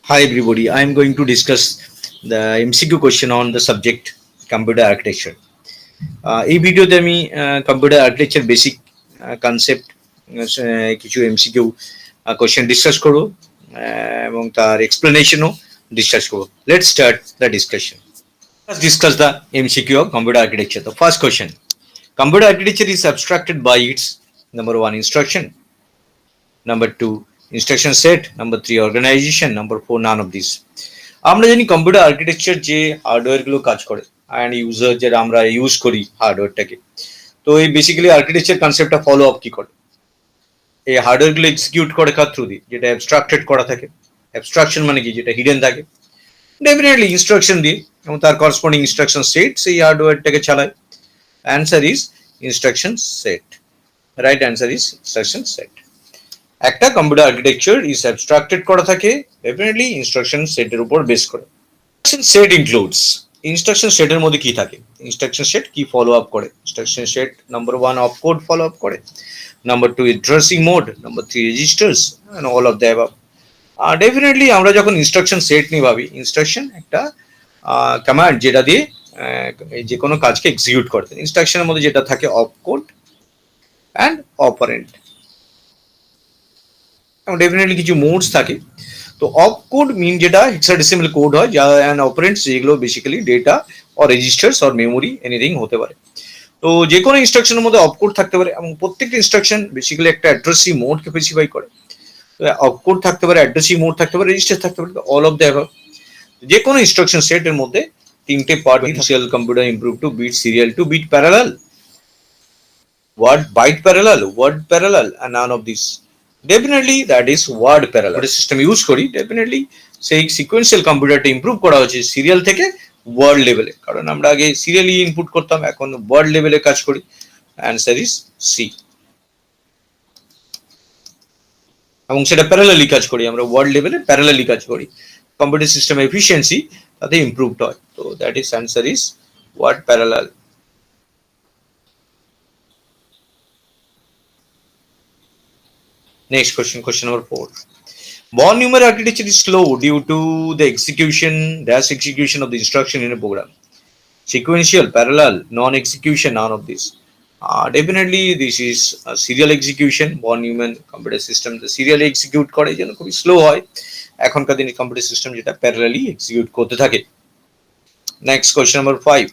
Hi everybody, I am going to discuss the MCQ question on the subject computer architecture. এই ভিডিওতে আমি computer architecture basic concept কিছু MCQ question discuss করব এবং তার এক্সপ্লেনেশনও discuss করব. Let's start the discussion. Let's discuss the MCQ of computer architecture. The first question: computer architecture is abstracted by its number one instruction, number two instruction set, number three organization, number four none of these. আমরা জানি computer architecture যে hardware গুলো কাজ করে and user যেটা আমরা use করি হার্ডওয়্যারটাকে, তো এই বেসিক্যালি আর্কিটেকচার কনসেপ্টটা ফলো আপ কি করে, এই হার্ডওয়্যার গুলো এক্সিকিউট করে কার থ্রু দিয়ে, যেটা অ্যাবস্ট্রাক্টেড করা থাকে। অ্যাবস্ট্রাকশন মানে কি, যেটা হিডেন থাকে, ডেফিনেটলি ইনস্ট্রাকশন দিয়ে এবং তার করসপন্ডিং ইনস্ট্রাকশন সেট সেই হার্ডওয়্যারটাকে চালায়। Answer is instruction set. Right answer is instruction set. একটা কম্পিউটার আর্কিটেকচার ইজ অ্যাবস্ট্রাক্টেড করা থাকে ডেফিনেটলি ইনস্ট্রাকশন সেটের উপর বেস করে। ইনস্ট্রাকশন সেট ইনক্লুডস, ইনস্ট্রাকশন সেটের মধ্যে কি থাকে, ইনস্ট্রাকশন সেট কি ফলো আপ করে, instruction set number one of code follow up করে, number two addressing mode, number three registers and all of the above. Definitely আমরা যখন ইনস্ট্রাকশন সেট নিয়ে ভাবি, ইনস্ট্রাকশন একটা কমান্ড যেটা দিয়ে যে কোনো কাজকে এক্সিকিউট করতে, ইনস্ট্রাকশনের মধ্যে যেটা থাকে অফ কোড অ্যান্ড অপারেন্ট, এবং ডেফিনেটলি কিছু মোডস থাকে। তো অপ কোড মিন যেটা হেক্সাডেসিমাল কোড হয়, যা অ্যান্ড অপারেন্টস যেগুলো basically data or registers or memory anything হতে পারে। তো যে কোনো ইনস্ট্রাকশনের মধ্যে অপ কোড থাকতে পারে এবং প্রত্যেকটা ইনস্ট্রাকশন বেসিক্যালি একটা অ্যাড্রেসিভ মোডকে স্পেসিফাই করে। তো অপ কোড থাকতে পারে, অ্যাড্রেসিভ মোড থাকতে পারে, রেজিস্টার থাকতে পারে, অল অফ দ্য অ্যাবাভ। যে কোনো ইনস্ট্রাকশন সেটের মধ্যে তিনটে part, serial computer improve to bit serial to bit parallel, word byte parallel, word parallel, and none of this. Definitely that is word parallel system use করি, definitely সেই sequential কম্পিউটারটা improve করা হচ্ছে সিরিয়াল থেকে word লেভেলে, কারণ আমরা আগে সিরিয়ালি ইনপুট করতাম, এখন ওয়ার্ড লেভেলে কাজ করি। Answer is C. এবং সেটা প্যারালালি কাজ করি, আমরা ওয়ার্ড লেভেলে প্যারালালি কাজ করি, কম্পিউটার সিস্টেম এফিসিয়েন্সি তাতে ইমপ্রুভড হয়। তো that is answer is word parallel. Next question, question number 4. Von Neumann architecture is slow due to the execution of the instruction in a program. Sequential, parallel, non-execution, none of this. Definitely this is a serial execution. Von Neumann computer system the serially execute করে যেন খুবই slow হয়, এখনকার দিনে computer system যেটা parallelly execute করতে থাকে। Next question number 5.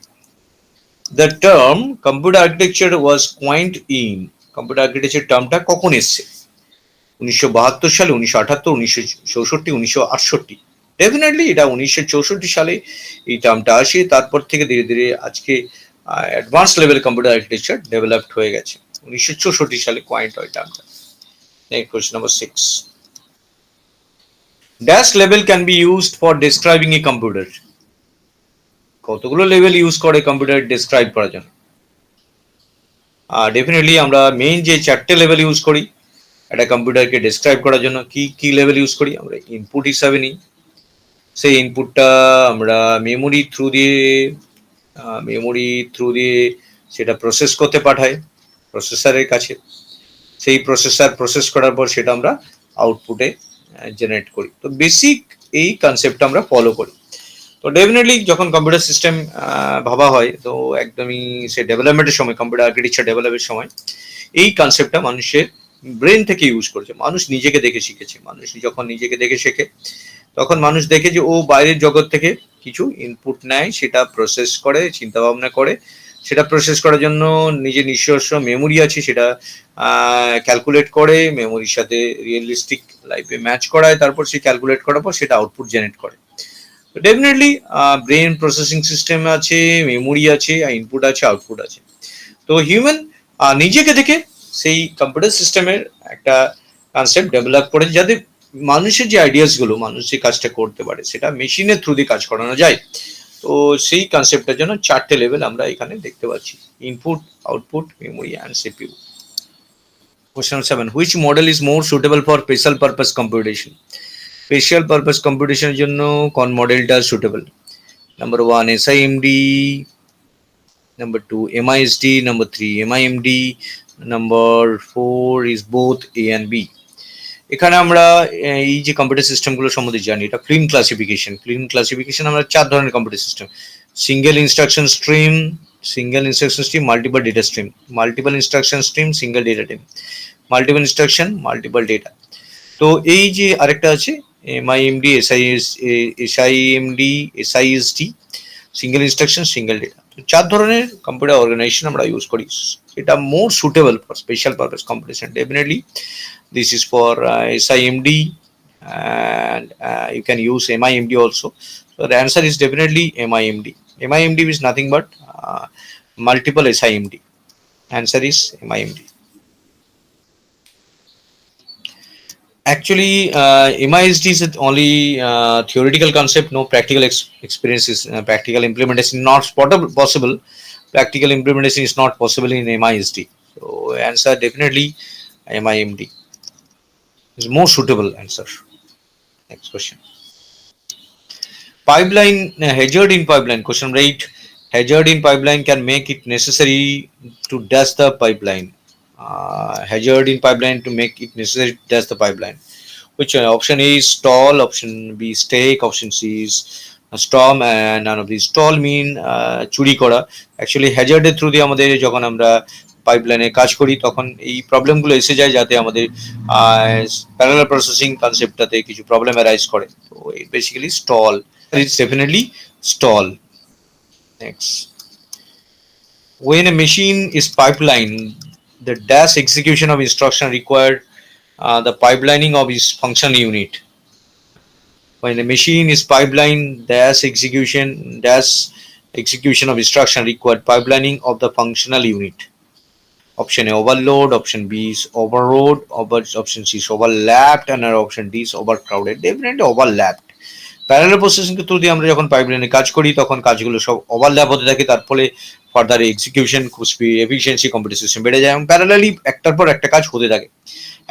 The term computer architecture was coined in, computer architecture টার্মটা কখন এসেছে? 1972 সালে, 1978, 1964, 1968। ডেফিনেটলি এটা 1964 সালে এই টার্মটা আসে, তারপর থেকে ধীরে ধীরে আজকে advance level computer architecture developed হয়ে গেছে। 1964 সালে কয়েন্ট হয় টার্মটা। Next question number 6. Dash level can be used for describing a computer, কতগুলো লেভেল ইউজ করে কম্পিউটার ডেসক্রাইব করার জন্য? ডেফিনেটলি আমরা মেইন যে চারটে লেভেল ইউজ করি একটা কম্পিউটারকে ডেসক্রাইব করার জন্য, কি কি লেভেল ইউজ করি? আমরা ইনপুট হিসাবে নিই, সেই ইনপুটটা আমরা মেমোরি থ্রু দিয়ে সেটা প্রসেস করতে পাঠাই প্রসেসরের কাছে, সেই প্রসেস করার পর সেটা আমরা আউটপুটে জেনারেট করি। তো বেসিক এই কনসেপ্টটা আমরা ফলো করি। তো ডেফিনেটলি যখন কম্পিউটার সিস্টেম ভাবা হয়, তো একদমই সে ডেভেলপমেন্টের সময়, কম্পিউটার আর্কিটেকচার ডেভেলপের সময় এই কনসেপ্টটা মানুষের ব্রেন থেকে ইউজ করেছে, মানুষ নিজেকে দেখে শিখেছে। মানুষ যখন নিজেকে দেখে শেখে, তখন মানুষ দেখে যে ও বাইরের জগৎ থেকে কিছু ইনপুট নেয়, সেটা প্রসেস করে, চিন্তা ভাবনা করে, সেটা প্রসেস করার জন্য নিজের নিজস্ব মেমোরি আছে, সেটা ক্যালকুলেট করে, মেমোরির সাথে রিয়েলিস্টিক লাইফে ম্যাচ করায়, তারপর সে ক্যালকুলেট করার পর সেটা আউটপুট জেনারেট করে। ডেফিনেটলি ব্রেন প্রসেসিং সিস্টেম আছে, মেমোরি আছে, ইনপুট আছে, আউটপুট আছে। তো হিউম্যান নিজেকে দেখে সেই কম্পিউটার সিস্টেমের একটা কনসেপ্ট ডেভেলপ করে, যাতে মানুষের যে আইডিয়াস গুলো, মানুষ যে কাজটা করতে পারে, সেটা মেশিনের থ্রু দিয়ে কাজ করানো যায়। তো সেই কনসেপ্টের জন্য চারটে লেভেল আমরা এখানে দেখতে পাচ্ছি: input, output, memory and CPU. Question 7. Which model is more suitable for special purpose computation? Special purpose কম্পিউটেশনের জন্য কোন মডেলটা suitable? Number 1 SIMD, number 2 MISD, number 3 MIMD, number 4 is both A and B. এখানে আমরা এই যে কম্পিউটার সিস্টেমগুলো সম্বন্ধে জানি, এটা ক্লিন ক্লাসিফিকেশন আমরা 4 ধরনের computer system: single instruction stream, multiple data stream, multiple instruction stream, single data stream, multiple instruction, multiple data. তো এই যে আরেকটা আছে MIMD, SIMD, single instruction, single data. তো 4 ধরনের কম্পিউটার অর্গানাইজেশন আমরা ইউজ করি। এটা more suitable for special purpose computation. Definitely this is for SIMD, and you can use MIMD also. So the answer is definitely MIMD. MIMD is nothing but multiple SIMD. Answer is MIMD. Actually, MISD is only theoretical concept, no practical experiences, practical implementation not possible. Practical implementation is not possible in MISD. So answer definitely MIMD is more suitable answer. Next question. Pipeline, hazard in pipeline. Question number 8. Hazard in pipeline can make it necessary to dash the pipeline. Hazard in pipeline to make it necessary to dash the pipeline. Which one? Option A is stall, option B is stake, option C is storm, and none of these. Stall mean চুরি করা। Actually হ্যাজার্ডের through দিয়ে আমাদের যখন আমরা পাইপলাইনে কাজ করি তখন এই প্রবলেমগুলো এসে যায়, যাতে আমাদের প্যারালাল প্রসেসিং কনসেপ্টটাতে কিছু প্রবলেম অ্যারাইজ করে। তো basically stall, it's definitely stall. Next, when a machine is pipeline, the dash execution of instruction required the pipelining of its functional unit. When a machine is pipeline, dash execution of instruction required pipelining of the functional unit. Option A overload, option B is overload, option C is overlapped, and option D is overcrowded. Definitely overlapped. Parallel processing এর through দিয়ে আমরা যখন পাইপলাইনে কাজ করি তখন কাজগুলো সব overlap হতে থাকে, তার ফলে further execution, speed, efficiency, computer system বেড়ে যায় এবং প্যারালালি একটার পর একটা কাজ হতে থাকে।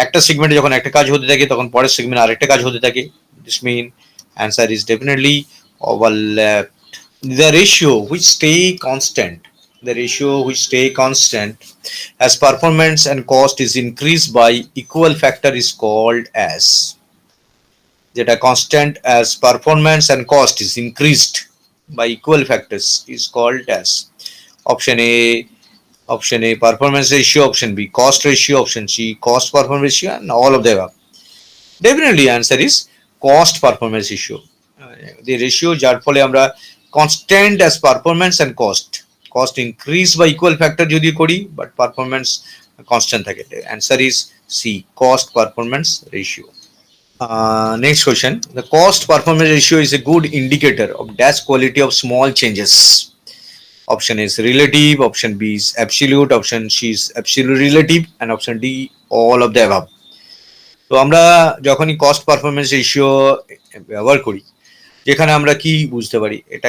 একটা সেগমেন্টে যখন একটা কাজ হতে থাকে তখন পরের সেগমেন্টে আরেকটা কাজ হতে থাকে। This mean answer is definitely overlapped. The ratio which stay constant as performance and cost is increased by equal factor is called as, যেটা constant as performance and cost is increased by equal factors is called as. Option A performance ratio, option B cost ratio, option C cost performance ratio, and all of the above. Definitely answer is cost performance ratio. The ratio যার ফলে আমরা constant as performance and cost increase by equal factor যদি করি, but performance constant থাকে। Answer is C cost performance ratio. Next question. The cost performance ratio is a good indicator of dash quality of small changes. Option A is relative, option B is absolute, option C is absolute relative, and option D all of the above. তো আমরা যখনই cost performance ratio ব্যবহার করি, যেখানে আমরা কি বুঝতে পারি, এটা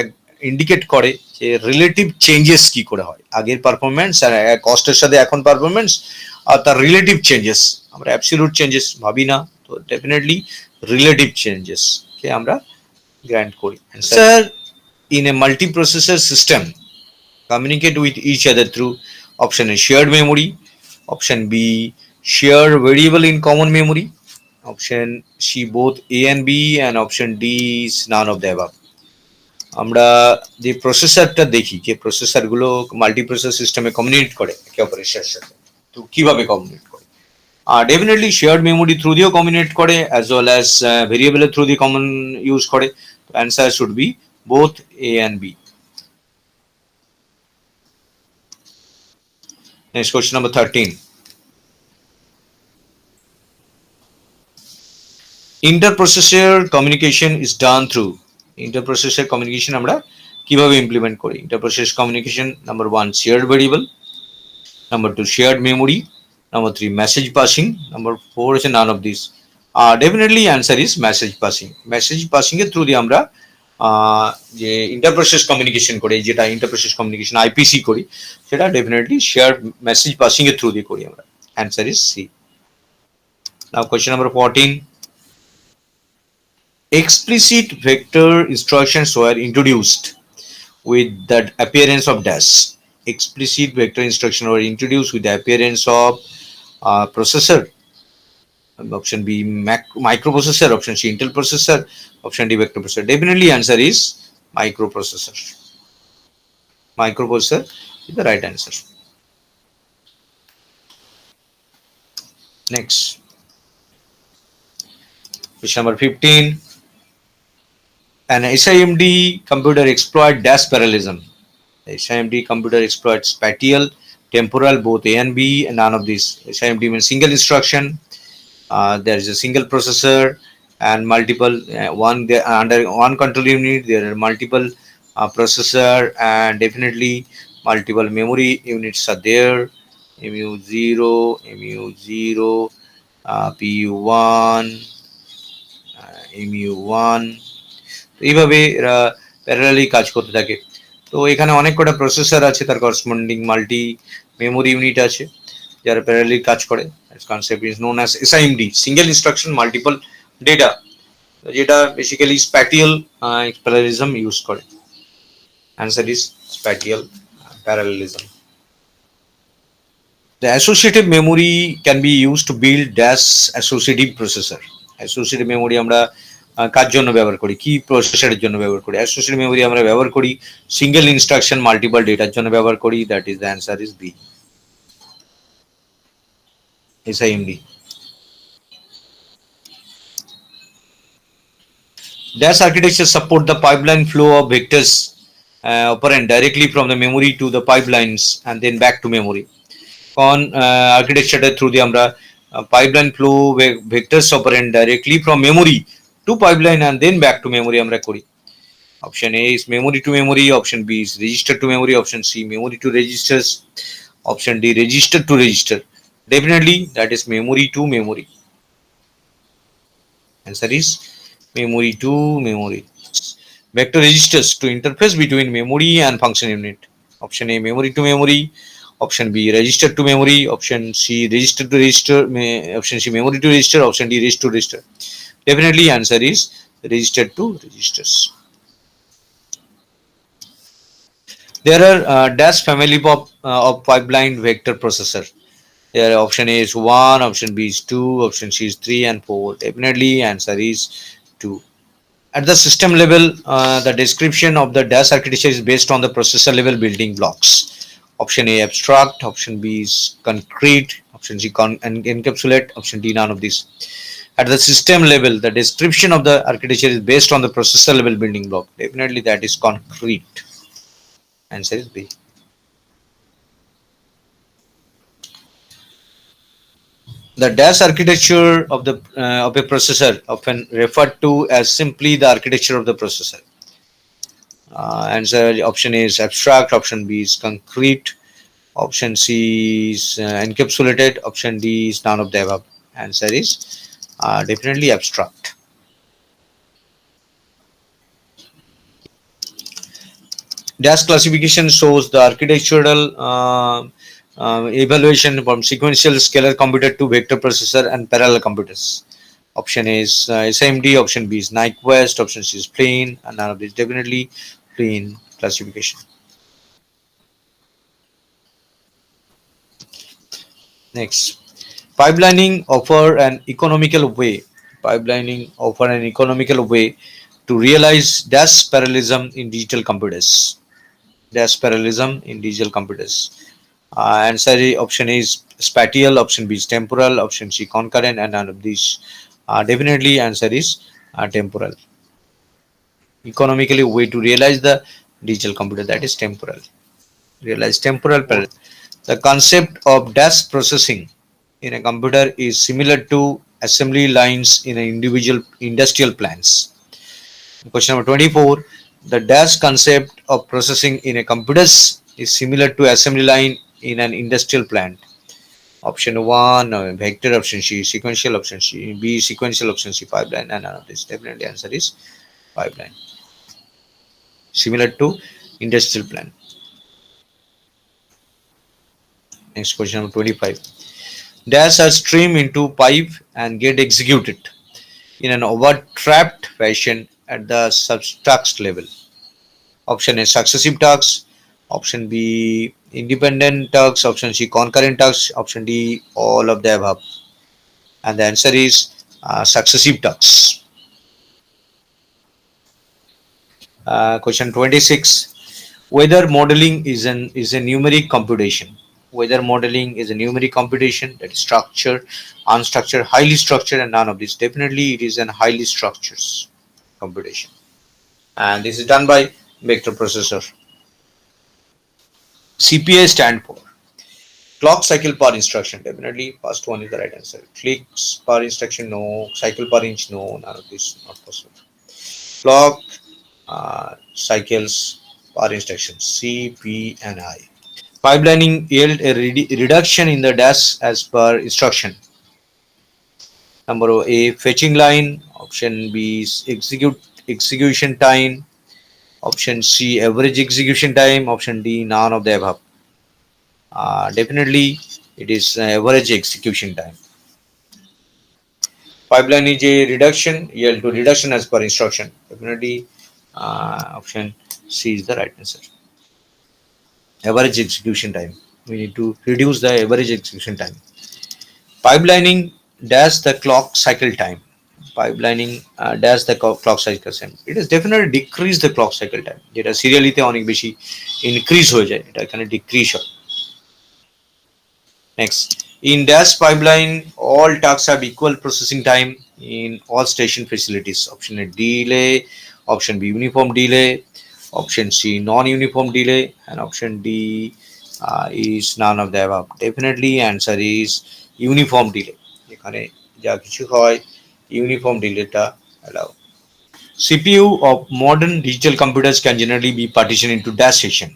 ইন্ডিকেট করে যে রিলেটিভ চেঞ্জেস কি করে হয় আগের পারফরমেন্স আর কস্টের সাথে এখন পারফরমেন্স, আর তার রিলেটিভ চেঞ্জেস। আমরা অ্যাবসলিউট চেঞ্জেস ভাবি না, তো ডেফিনেটলি রিলেটিভ চেঞ্জেস কে আমরা গ্র্যান্ট করি। Sir, in a multiprocessor system communicate with each other through option A shared memory, option B shared variable in common memory, option C both A and B, and option D is none of the above. আমরা যে প্রসেসরটা দেখি, যে প্রসেসরগুলো multiprocessor সিস্টেমে communicate করে একে অপরের সাথে, তো কিভাবে কমিউনিকেট করে? ডেফিনেটলি শেয়ার্ড মেমোরি থ্রু দিয়েও কমিউনিকেট করে, অ্যাজ ওয়েল অ্যাজ ভেরিয়েবলের থ্রু দিয়ে কমন ইউজ করে। Answer should be both A and B. Next, question number 13. Interprocessor communication is done through. Interprocessor communication আমরা কিভাবে ইমপ্লিমেন্ট করি? Interprocessor communication, number 1 shared variable, number 2 shared memory, number 3 message passing, number 4 is none of these. Definitely answer is message passing. Message passing এর through দিয়ে আমরা যে ইন্টারপ্রসেস communication করি, যেটা ইন্টারপ্রসেস communication IPC করি, সেটা ডেফিনেটলি শেয়ার মেসেজ পাসিং এর through দিয়ে করি আমরা। Answer is C. Now question number 14. Explicit vector instructions were introduced with the appearance of dash. Explicit vector instructions were introduced with the appearance of processor. Option B microprocessor, option C Intel processor, option D vector processor. Definitely answer is microprocessor. Microprocessor is the right answer. Next, question number 15. An SIMD computer exploit dash parallelism. The SIMD computer exploits spatial, temporal, both A and B, and none of these. SIMD means single instruction. There is a single processor and multiple under one control unit. There are multiple processor and definitely multiple memory units are there. MU0, MU0, PU1, MU1, এইভাবে এরা parallelly কাজ করতে থাকে। তো এখানে অনেক কটা processor আছে, তার করসপন্ডিং মাল্টি মেমোরি ইউনিট আছে যারা প্যারালালি কাজ করে। Concept is known as SIMD, single instruction multiple data, যেটা বেসিক্যালি স্প্যাটিয়াল প্যারালিজম ইউজ করে। Answer is spatial parallelism. The associative memory can be used to build dash associative processor. Associative memory আমরা কার জন্য ব্যবহার করি, কি প্রসেসরের জন্য ব্যবহার করি? অ্যাসোসিয়েটিভ মেমোরি আমরা ব্যবহার করি সিঙ্গেল ইনস্ট্রাকশন মাল্টিপল ডেটার জন্য ব্যবহার করি। That is the answer is B, SIMD. Dash architecture support the pipeline flow of vectors operand directly from the memory to the pipelines and then back to memory. কোন আর্কিটেকচারটা through দিয়ে আমরা pipeline flow vectors operand directly from memory to pipeline and then back to memory আমরা করি? Option A is memory to memory, option B is register to memory, option C memory to registers, option D register to register. Definitely that is memory to memory. Answer is memory to memory. Vector registers to interface between memory and function unit. Option A memory to memory, option B register to memory, option C register to register, option C memory to register, option D register to register. Definitely answer is register to registers. There are dash family of pipeline vector processor. There option A is 1, option B is 2, option C is 3 and 4. Definitely answer is 2. At the system level, the description of the dash architecture is based on the processor level building blocks. Option A abstract, option B is concrete, option C encapsulate, option D none of these. At the system level, the description of the architecture is based on the processor level building block. Definitely that is concrete. Answer is B. The dash architecture of a processor, often referred to as simply the architecture of the processor. Answer option A is abstract, option B is concrete, option C is encapsulated, option D is none of the above. Answer is definitely abstract. Dash classification shows the architectural evaluation from sequential scalar computer to vector processor and parallel computers. Option A is SIMD, option B is Nyquist, option C is plain, and none of this. Definitely plain classification. Next, pipelining offer an economical way. Pipelining offer an economical way to realize dash parallelism in digital computers. Dash parallelism in digital computers. Answer option A is spatial, option B is temporal, option C concurrent, and none of these. Definitely answer is temporal. Economically way to realize the digital computer, that is temporal. Realize temporal parallel. The concept of dash processing in a computer is similar to assembly lines in an individual industrial plants. Question number 24. The dash concept of processing in a computer is similar to assembly line in an industrial plant. Option 1 vector, option C sequential, option C B sequential, option C pipeline, and none of this. Definitely answer is pipeline. Similar to industrial plant. Next question number 25. Dash are stream into pipe and get executed in an overtrapped fashion at the subtask level. Option A successive tasks, option B independent tasks, option C concurrent tasks, option D all of the above. and the answer is successive tasks. Question 26. Weather modeling is a numeric computation. Weather modeling is a numeric computation, that is structured, unstructured, highly structured, and none of this. Definitely, it is a highly structured computation, and this is done by vector processor. CPI stand for clock cycle per instruction. Definitely, first one is the right answer. Clicks per instruction, no. Cycle per inch, no. None of this, not possible. Clock cycles per instruction, C, P, and I. Pipelining yield a reduction in the dash as per instruction. Number A, fetching line. Option B is execution time. Option C, average execution time. Option D, none of the above. Definitely, it is average execution time. Pipeline is a reduction, yield to reduction as per instruction. Definitely, option C is the right answer. Average execution time. We need to reduce the average execution time. Pipelining dash the clock cycle time. Pipelining dash the clock cycle time. It has definitely decreased the clock cycle time. যেটা সিরিয়ালিতে অনেক বেশি increase হয়ে যায়, এটা এখানে decrease হয়. Next, in dash pipeline, all tasks have equal processing time in all station facilities. Option A, delay. Option B, uniform delay. Option C, non-uniform delay. And option D is none of the above. Definitely, answer is uniform delay. এখানে যা কিছু হয় uniform delay টা allow. CPU of modern digital computers can generally be partitioned into dash section.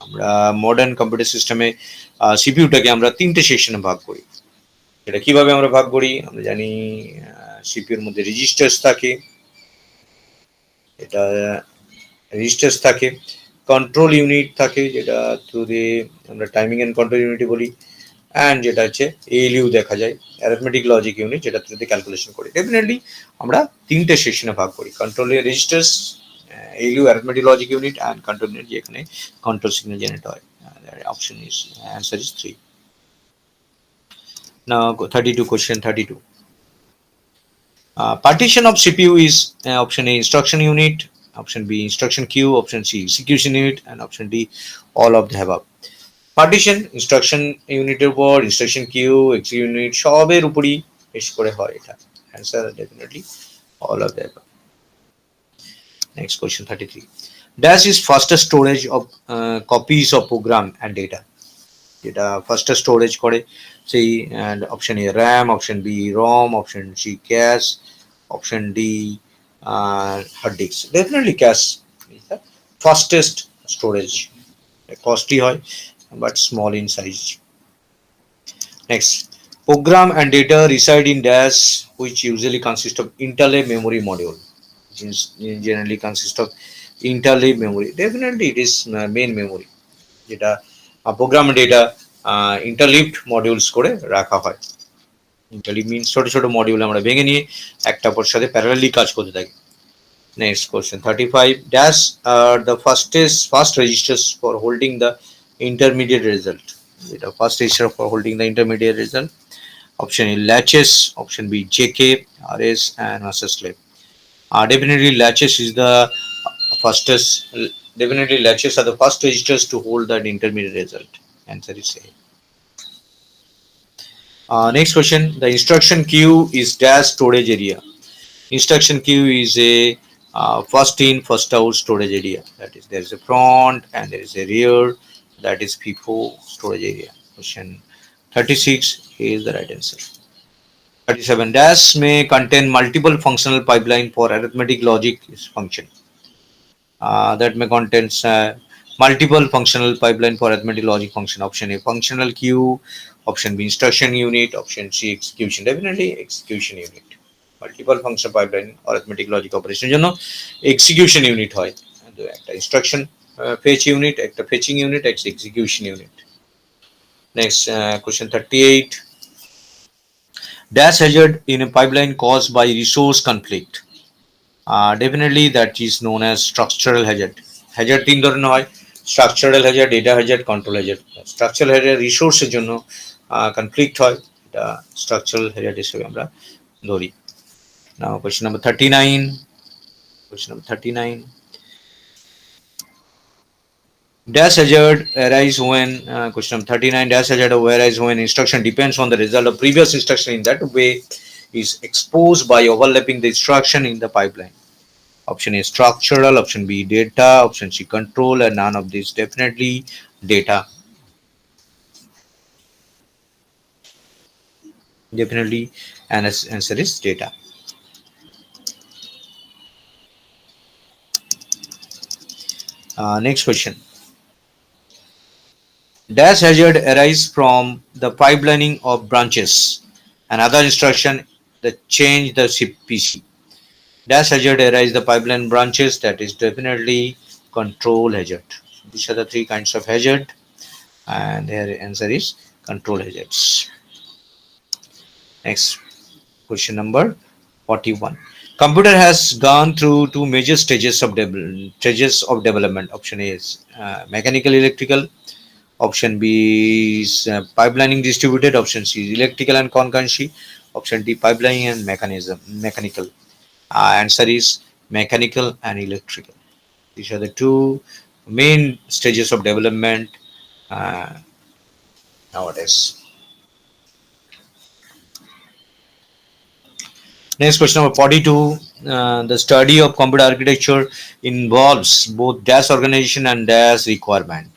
আমরা modern computer সিস্টেমে সিপিইউটাকে আমরা তিনটে সেকশনে ভাগ করি. এটা কিভাবে আমরা ভাগ করি? আমরা জানি সিপিইউর মধ্যে রেজিস্টার্স থাকে, এটা রেজিস্টার্স থাকে, কন্ট্রোল ইউনিট থাকে যেটা থ্রু দিয়ে আমরা টাইমিং এন্ড কন্ট্রোল ইউনিট বলি, অ্যান্ড যেটা হচ্ছে এএলইউ দেখা যায়, অ্যারিথমেটিক লজিক ইউনিট, যেটা থ্রু দিয়ে ক্যালকুলেশন করি. ডেফিনেটলি আমরা তিনটে সেকশনে ভাগ করি: control registers, ALU arithmetic logic unit, and control unit যেখানে control signal generate হয়. Option is answer is 3. Now 32 question 32. Partition of CPU is option A instruction unit, option B instruction queue, option C execution unit, and option D all of the above. Partition instruction unit উপর, instruction queue, execution unit সবের উপরই বেশ করে হয় এটা. Answer definitely all of the above. Next question 33. Dash is faster storage of copies of program and data. যেটা faster storage করে সেই, and option A RAM, option B ROM, option C cache, option D hard disk. Definitely cache is the fastest storage. Costly হয় but small in size. Next, program and data reside in dash, which usually consist of interleaved memory module. Generally consist of interleaved memory. Definitely it is main memory, যেটা program data interleaved modules করে রাখা হয়. Interleaved means ছোট ছোট module আমরা ভেঙে নিয়ে একটা পর সাথে প্যারালালি কাজ করতে থাকি. Next question 35. Dash are the first registers for holding the intermediate result. যেটা first register for holding the intermediate result. Option A latches, option B JK, RS, and master slave. Definitely latches is the fastest. Definitely latches are the first registers to hold that intermediate result. Answer is A. Next question. The instruction queue is dash storage area. Instruction queue is a first in first out storage area. That is, there is a front and there is a rear. That is FIFO storage area. Question 36 is the right answer. 37. Dash may contain multiple functional pipeline for arithmetic logic function. That may contain multiple functional pipeline for arithmetic logic function. Option A functional queue, option B instruction unit, option C execution. Definitely execution unit. Multiple function pipeline arithmetic logic operation জন্য execution unit হয়. একটা instruction fetch unit, একটা fetching unit, একটা execution unit. Next question 38. Dash hazard in a pipeline caused by resource conflict. Definitely that is known as structural hazard. Hazard তিন ধরনের হয়: structural hazard, data hazard, control hazard. Structural hazard resource এর জন্য conflict হয়, এটা structural Hazard হিসেবে আমরা ধরি। নাও question number 39, question number 39, dash hazard arise when question number 39, dash hazard arise when instruction depends on the result of previous instruction in that way is exposed by overlapping the instruction in the pipeline. Option A structural, option B data, option C control, and none of these. Definitely data. Definitely, and answer is data. Next question. Dash hazard arise from the pipelining of branches. Another instruction that change the CPC. Dash hazard arise the pipeline branches. That is definitely control hazard. These are the three kinds of hazard, and their answer is control hazards. Next question number 41. Computer has gone through two major stages of development. Option A is mechanical electrical. Option B is pipelining distributed. Option C is electrical and concurrency. Option D pipelining and mechanical. Answer is mechanical and electrical. These are the two main stages of development nowadays. Next question number 42. The study of computer architecture involves both DAS organization and DAS requirement.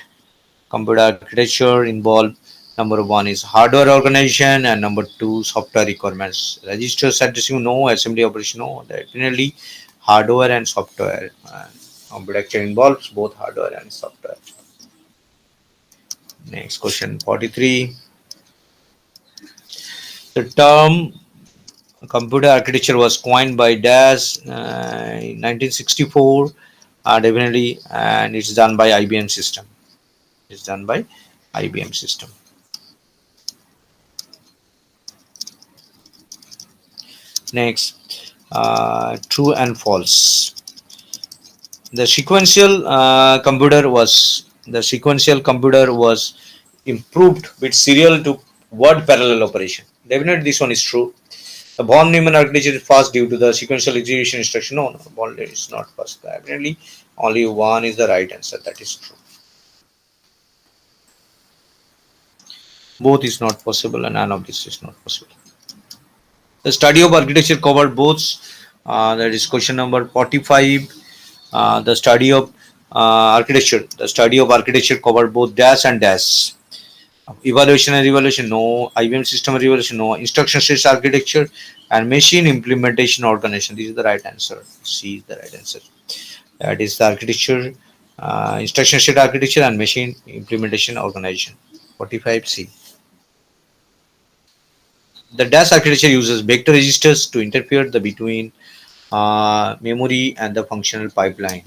Computer architecture involve number one is hardware organization and number two software requirements. Registers addressing no, assembly operation no. Definitely hardware and software. Computer architecture involves both hardware and software. Next question 43. The term computer architecture was coined by DAS in 1964. Definitely, and it's done by IBM system. It's done by IBM system. Next, true and false. The sequential computer was improved with serial to word parallel operation. Definitely, this one is true. The von Neumann architecture is fast due to the sequential execution instruction. No, von is not fast. Definitely, only one is the right answer. That is true. Both is not possible, and none of this is not possible. The study of architecture covered both. That is question number 45. The study of architecture. The study of architecture covered both DAS and DAS. Evaluation and revaluation, no. IBM system revaluation, no. Instruction set architecture and machine implementation organization. This is the right answer. C is the right answer. That is the architecture, instruction set architecture and machine implementation organization. 45C. The DAS architecture uses vector registers to interfere between memory and the functional pipeline.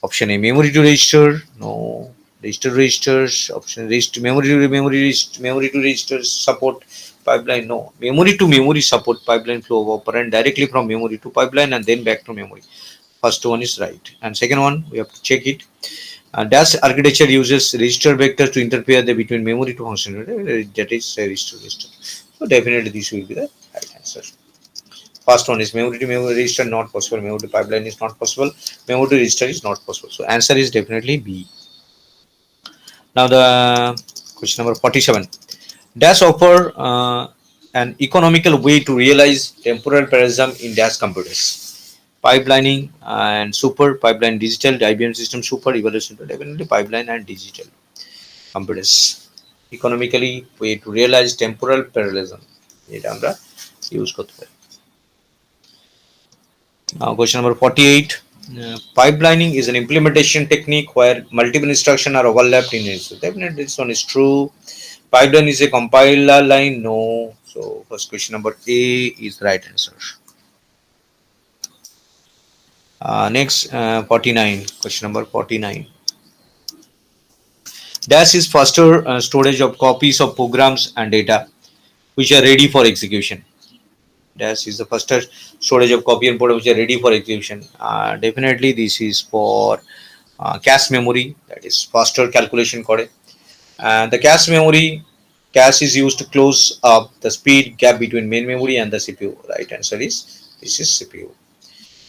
Option A memory to register, no. Register registers. Option memory to registers support pipeline, no. Memory to memory support pipeline flow of operand directly from memory to pipeline and then back to memory. First one is right, and second one we have to check it. DAS architecture uses register vectors to interfere between memory to function. That is register. So definitely this will be the right answer. First one is memory to memory register not possible. Memory to pipeline is not possible. Memory to register is not possible. So answer is definitely B. Now the question number 47. DAS offer an economical way to realize temporal parallelism in DAS computers. Pipelining and super, pipeline digital, IBM system super, evaluation definitely pipeline and digital computers. Economically way to realize temporal parallelism. এটা আমরা use করতে পারি। Now question number 48. Pipelining is an implementation technique where multiple instructions are overlapped in it. So definitely this one is true. Pipeline is a compiler line, no. So first question number A is the right answer. Next 49, question number 49. DAS is faster storage of copies of programs and data which are ready for execution. DAS is the faster storage of copy and program which are ready for execution. Definitely this is for cache memory, that is faster calculation করে. And the cache memory cache is used to close up the speed gap between main memory and the CPU. Right answer is this is CPU.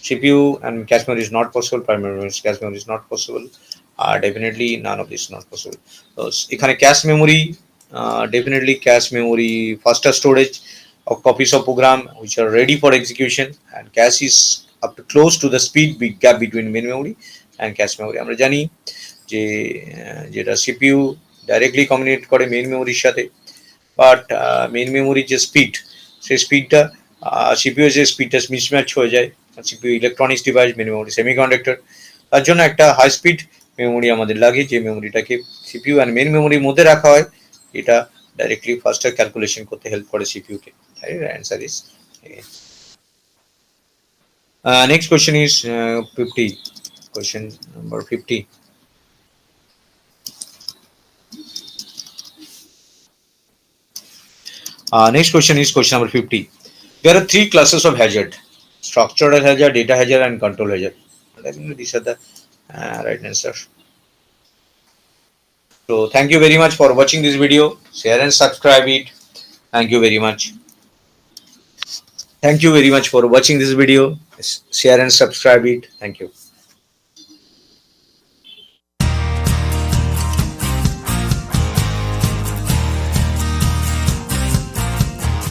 CPU and cache memory is not possible. Primary memory cache memory is not possible. Definitely none of this is not possible. এখানে cache memory, definitely cache memory, faster storage of copies of program which are ready for execution, and cache is up to close to the speed big gap between main memory and cache memory. আমরা জানি যে যেটা CPU directly communicate করে main মেমোরির সাথে, but main মেমোরির যে speed, সেই স্পিডটা সিপিইউ যে স্পিডটা মিসম্যাচ হয়ে যায়। CPU electronics device, main memory semiconductor, তার জন্য একটা হাই স্পিড মেমোরি আমাদের লাগে, যে মেমোরিটাকে সিপিইউ অ্যান্ড মেইন মেমোরির মধ্যে রাখা হয়। এটা ডাইরেক্টলি ফাস্টার ক্যালকুলেশন করতে হেল্প করে সিপিইউকে। Answer is next question is 50. Question number 50. Next question is question number 50. There are three classes of hazard: structural hazard, data hazard, and control hazard. I think these are the right answer. So thank you very much for watching this video. Share and subscribe it. Thank you very much. Thank you very much for watching this video. Share and subscribe it. Thank you.